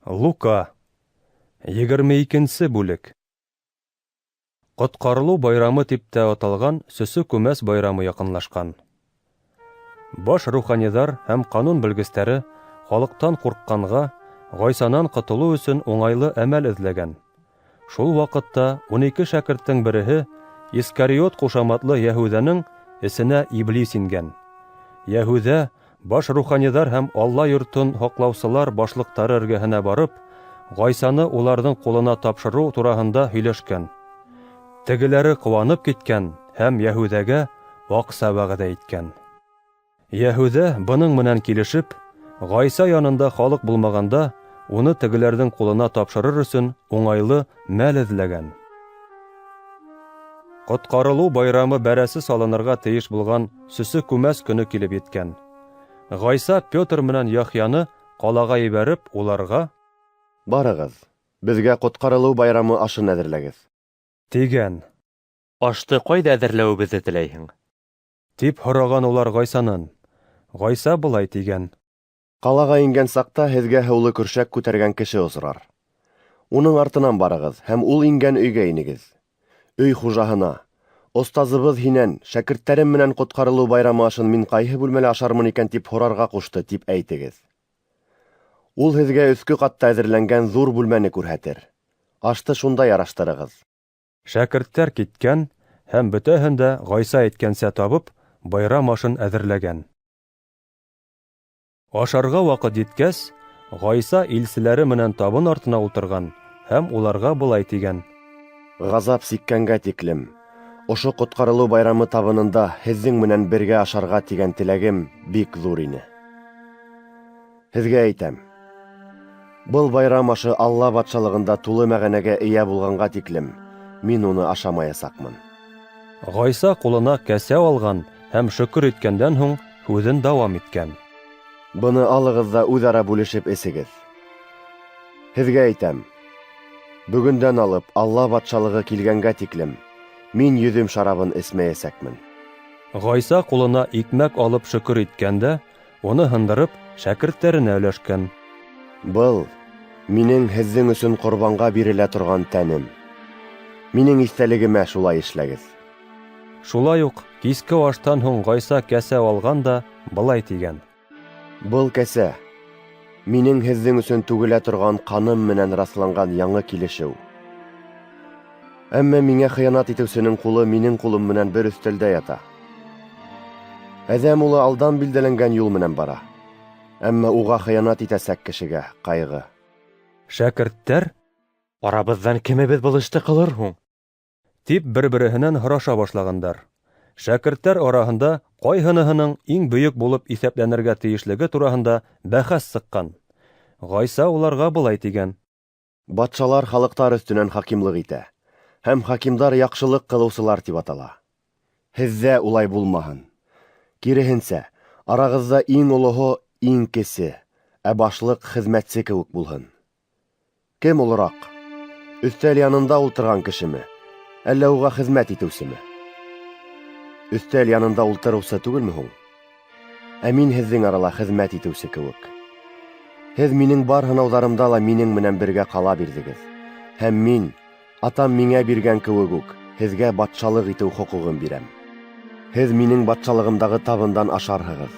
Лука 22-нче бүлек. Коткарылу байрамы дип тә аталган Сөсө күмәс байрамы якынлашкан. Баш руханидар һәм канун белгечләре халыктан куркканга, Гайсанан котылу өчен уңайлы әмәл эзләгән. Шул вакытта 12 шәкерттең береһе Искариот кушаматлы Яһүдәнең исенә Иблис ингән. Яһүдә баш руханидар һәм Алла йортын хаклаусылар башлыктары эргәһенә барып, Гайсаны уларның кулына тапшыру турасында һөйләшкән. Тегеләре куанып киткән һәм Яһүдәгә акча вәгъдә иткән. Яһүдә буның менән килешеп, Гайса янында халык булмаганда, уны тегеләрнең кулына тапшырыр өчен уңайлы мәл эзләгән. Коткарылу байрамы бәрәсе салынырга тиеш булган Сөсө күмәс көне килеп еткән. Гайса Петр менән Яхьяны калага ебәреп, уларга «Барыгыз, безгә коткарылу байрамы ашын әзерләгез» дигән. Ашты кайда әзерләүебезне теләйһең? Дип һораган улар Гайсанан. Гайса булай дигән. Калага ингән сакта һезгә һыулы көршәк күтәргән кеше осрар. Уның артынан барыгыз һәм ул ингән өйгә инегез. Өй хуҗаһына: «Остазыбыз һинән, шәкертләрем менән коткарылу байрамы ашын мин кайһы бүлмәлә ашармын икән?» дип һорарга кушты, дип әйтегез. Ул һезгә өскө катта әзерләнгән зур бүлмәне күрһәтер. Ашты шунда яраштырыгыз. Шәкертләр киткән һәм бөтәһен дә Гайса әйткәнсә табып, байрам ашын әзерләгән. Ашарга вакыт җиткәч, Гайса илчеләре менән табын артына утырган һәм уларга булай дигән. Газап сиккәнгә тиклем, ошо коткарылу байрамы табынында һезнең менән бергә ашарга тигән теләгем бик зур ине. Һезгә әйтәм, был байрам ашы Алла батшалыгында тулы мәгънәгә ия булганга тиклем, мин уны ашамаячакмын. Гайса кулына кәсә алган һәм шөкер иткәндән һуң һүзен дәвам иткән. Буны алыгыз да үзара бүлешеп эсегез. Һезгә әйтәм, бүгендән алып Алла батшалыгы килгәнгә тиклем, мин йөзем шарабын эсмәячәкмен. Гайса кулына икмәк алып шөкер иткәндә, уны һындырып, шәкертләренә өләшкән. Был минең һезнең өчен корбанга бирелә торган тәнем. Минең истәлегемә шулай эшләгез. Шулай ук киске аштан һуң Гайса кәсә алган да былай дигән. Был кәсә минең һезнең өчен түгелә торган каным менән расланган яңы килешеү. Әмма миңа хыянат итүсенең кулы минең кулым менән бер өстәлдә ята. Әдәм улы алдан билдәләнгән юл менән бара. Әмма уга хыянат итәсәк кешегә кайгы. Шәкерттәр Арабыздан кемебез был эште кылыр һуң? дип бер-береһеннән һораша башлагандар. Шәкерттәр араһында кайһыныһының иң бөек булып исәпләнергә тиешлеге турасында бәхәс сыккан. Гайса уларга булай дигән. Батшалар халыктар өстенән хакимлык итә, һәм хакимдар яхшылык кылучылар дип атала. Һездә улай булмаһын. Киреһенчә, арагызда иң улыһы иң кесе, ә башлык хезмәтче кебек булһын. Кем улырак? Өстәл янында ултырган кешеме, әллә уга хезмәт итүсеме? Өстәл янында ултырыусы түгелме һуң? Ә мин һезнең арала хезмәт итүсе кебек. Һез минең бар һынауҙарымда ла минең менән бергә ҡала бирҙегеҙ. Һәм мин, атам миңә биргән кеүек үк, һеҙгә батшалык итеү хоҡуғын бирәм. Һеҙ минең батшалығымдағы табындан ашарһығыҙ,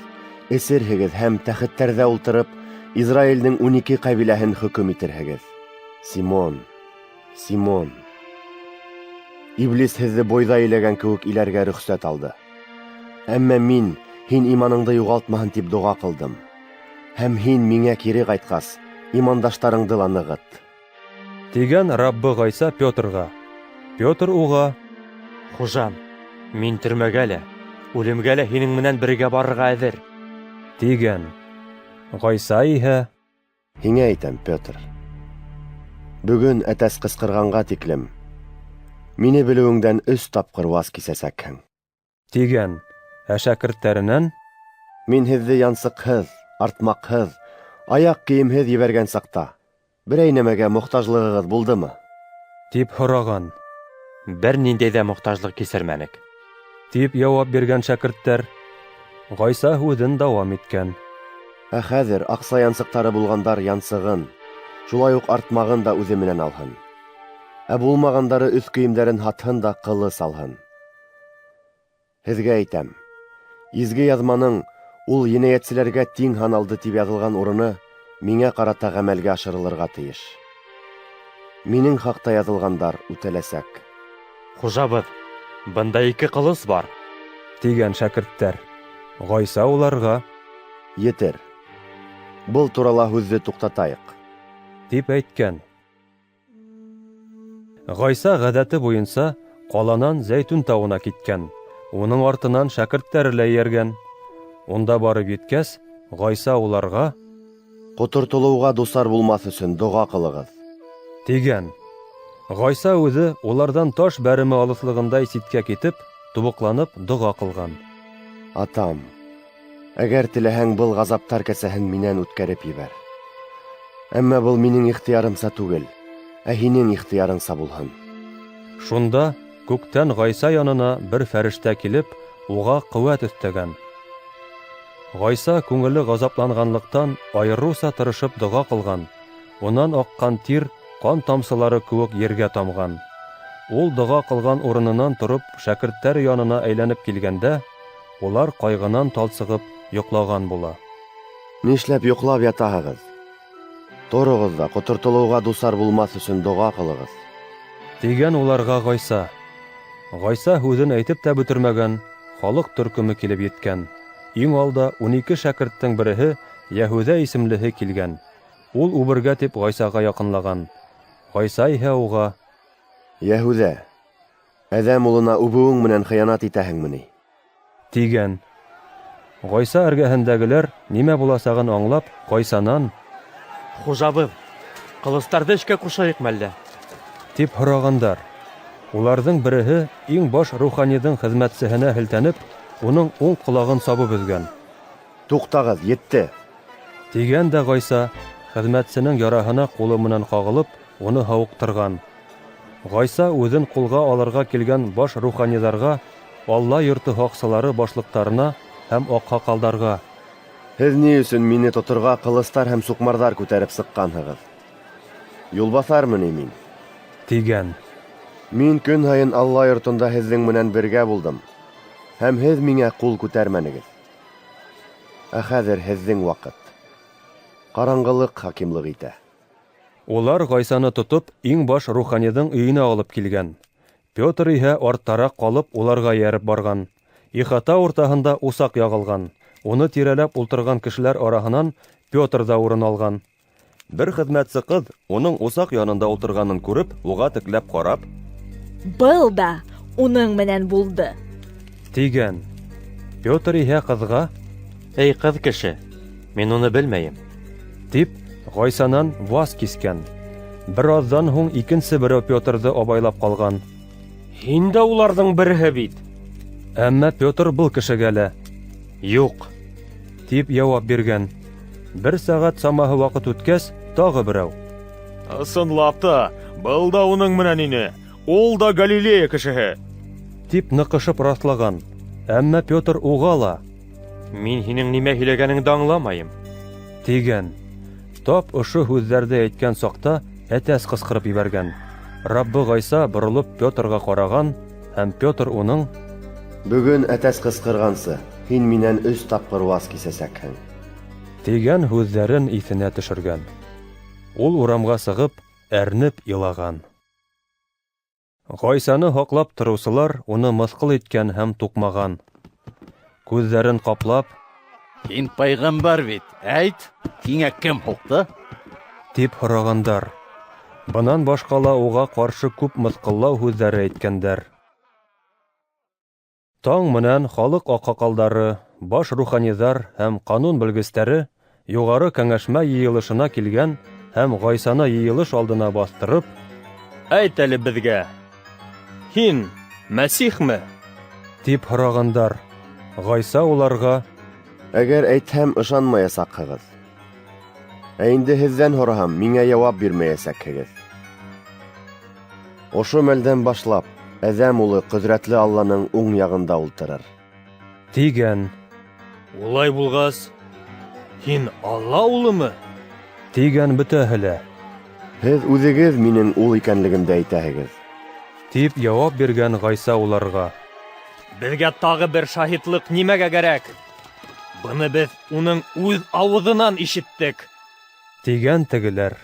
эсерһегеҙ һәм тәхеттәрҙә ултырып, Израилдең 12 ҡәбиләһен хөкөм итерһегеҙ. Симон, Симон. Иблис һеҙҙе бойҙа иләгән кеүек иләргә рөхсәт алды. Әммә мин, һин иманыңды юғалтмаһын тип дуға ҡылдым. Һәм һин миңә кире ҡайтҡас, имандаштарыңды ла нығыт. Дигән Раббы Гайса Петрга. Петр уға: Хужам, мин төрмәгә лә, үлемгә лә һинең менән бергә барырга әҙер. Дигән. Гайса иһә: Һиңә әйтәм, Петр. Бөгөн әтәс ҡысҡырғанға тиклем, мине белеүеңдән 3 тапҡыр ваз кисәсәкһең. Дигән. Ә шәкерттәренән: Мин һеҙҙе янсыҡһыҙ, артмаҡһыҙ, аяҡ кейемһеҙ ебәргән саҡта, берәй нәмәгә мохтажлығығыҙ булдымы? дип һораған. Бер ниндәй ҙә мохтажлыҡ кисермәнек. Дип яуап биргән шәкерттәр. Гайса һүҙен дауам иткән. Ә хәҙер аҡса янсыҡтары булғандар янсығын, Шулай ук артмағын да үзе менән алһын. Ә булмағандары өс кейемдәрен һатһын да ҡылыс алһын. Һеҙгә әйтәм, изге яҙманың ул енәйәтселәргә тиң һаналды тип яҙылған урыны миңә ҡарата ғәмәлгә ашырылырға тейеш. Минең хаҡта яҙылғандар үтәләсәк. Хужабыҙ, бында 2 ҡылыс бар. Тигән шәкерттәр. Ғайса уларға Етер. Был турала һүҙҙе туҡтатайыҡ. дип әйткән. Ғайса ғәҙәте буйынса ҡаланан Зәйтүн тауына киткән. Уның артынан шәкерттәре лә эйәргән. Унда барып еткәс, Ғайса уларға Ҡотортолоуға дусар булмаҫ өсөн доға ҡылығыҙ. тигән. Ғайса үҙе уларҙан таш бәреме алыҫлығындай ситкә китеп, тубыҡланып доға ҡылған. Атам, әгәр теләһәң был ғазаптар кәсәһен минән үткәреп ебәр. Әммә был минең ихтыярымса түгел, ә һинең ихтыярыңса булһын. Шунда күктән Ғайса янына бер фәрештә килеп, уға ҡеүәт өҫтәгән. Ғайса күңеле ғазапланғанлыҡтан айырыуса тырышып доға ҡылған. Унан аҡҡан тир ҡан тамсылары кеүек ергә тамған. Ул доға ҡылған урынынан тороп шәкерттәр янына әйләнеп килгәндә, улар ҡайғынан талсығып йоҡлаған була. Нишләп йоҡлап ятаһығыҙ? Тороғоҙ ҙа ҡотортолоуға дусар булмаҫ өсөн доға ҡылығыҙ. Тигән уларға Ғайса. Ғайса һүҙен әйтеп тә бөтөрмәгән, халыҡ төркөмө килеп еткән. Иң алда 12 шәкерттең береһе Йәһүҙә исемлеһе килгән. Ул үбергә тип Ғайсаға яҡынлаған. Ғайса иһә уға Йәһүҙә, әҙәм улына үбеүең менән хыянат итәһеңме ни? тигән. Ғайса эргәһендәгеләр нимә буласағын аңлап, Ғайсанан Хужабыҙ, ҡылыстарҙы эшкә ҡушайыҡ мәлдә. тип һорағандар. Уларҙың береһе иң баш руханиҙың хеҙмәтсеһенә һелтәнеп, уның уң ҡолағын сабып өҙгән. Туҡтағыҙ, етте. Тигән дә Ғайса хеҙмәтсенең яраһына ҡулы менән ҡағылып, уны һауыҡтырған. Ғайса үҙен ҡулға алырға килгән баш руханиҙарға, Алла йорто һаҡсылары башлыҡтарына һәм аҡһаҡалдарға Һеҙ ни өсөн мине тоторға ҡылыстар һәм суҡмарҙар күтәреп сыҡҡанһығыҙ? Юлбаҫармы ни мин? тигән. Мин көн һайын Алла йортонда һеҙҙең менән бергә булдым, һәм һеҙ миңә ҡул күтәрмәнегеҙ. Ә хәҙер һеҙҙең ваҡыт. Ҡараңғылыҡ хакимлыҡ итә. Улар Ғайсаны тотоп, иң баш руханиҙың өйөнә алып килгән. Петр иһә арттараҡ ҡалып уларға йәреп барған. Ихата уртаһында усаҡ яғылған. Уны тирәләп ултырған кешеләр араһынан Петр да урын алған. Бер хеҙмәтсе ҡыҙ, уның усаҡ янында ултырғанын күреп, уға текләп ҡарап, Был да уның менән булды. тигән. Петр иһә ҡыҙға, Эй, ҡыҙ кеше, мин уны белмәйем. тип, Ғайсанан ваз кискән. Бер аҙҙан һуң икенсе берәү Петрҙы абайлап ҡалған. Һин дә уларҙың береһе бит. Әммә Петр был кешегә лә Юҡ. тип яуап биргән. Бер сәғәт самаһы ваҡыт үткәс, тағы берәү. Ысынлап та, был да уның менән ине. Ул да Галилея кешеһе. Тип ныҡышып раҫлаған. Әммә Петр уға ла Мин һинең нимә һөйләгәнеңде аңламайым. тигән. Тап ошо һүҙҙәрҙе әйткән саҡта әтәс ҡысҡырып ебәргән. Раббы Ғайса боролоп Петрға ҡараған, һәм Петр уның Бөгөн әтәс ҡысҡырғансы, һин минән 3 тапҡыр ваз кисәсәкһең. тигән һүҙҙәрен иҫенә төшөргән. Ул урамға сығып, әрнеп илаған. Ғайсаны һаҡлап тороусылар уны мыҫҡыл иткән һәм туҡмаған. Күҙҙәрен ҡаплап, Һин пайғамбар бит, әйт, һиңә кем һуҡты? тип һорағандар. Бынан башҡа ла уға ҡаршы күп мыҫҡыллау һүҙҙәре әйткәндәр. Таң менән халыҡ аҡһаҡалдары, баш руханиҙар һәм ҡанун белгестәре юғары кәңәшмә йыйылышына килгән һәм Ғайсаны йыйылыш алдына баҫтырып, Әйт әле беҙгә. Һин Мәсихме? тип һорағандар. Ғайса уларға Әгәр әйтһәм, ышанмаясаҡһығыҙ. Ә инде һеҙҙән һораһам, миңә яуап бирмәйәсәкһегеҙ. Ошо мәлдән башлап, әҙәм улы ҡөҙрәтле Алланың уң яғында ултырыр. тигән. Улай булғас, һин Алла улымы? Тигән бөтәһе лә. Һеҙ үҙегеҙ минең ул икәнлегемде әйтәһегеҙ. Тип яуап биргән Ғайса уларға. Беҙгә тағы бер шаһитлыҡ нимәгә кәрәк? Быны беҙ уның үҙ ауыҙынан ишеттек. Тигән тегеләр.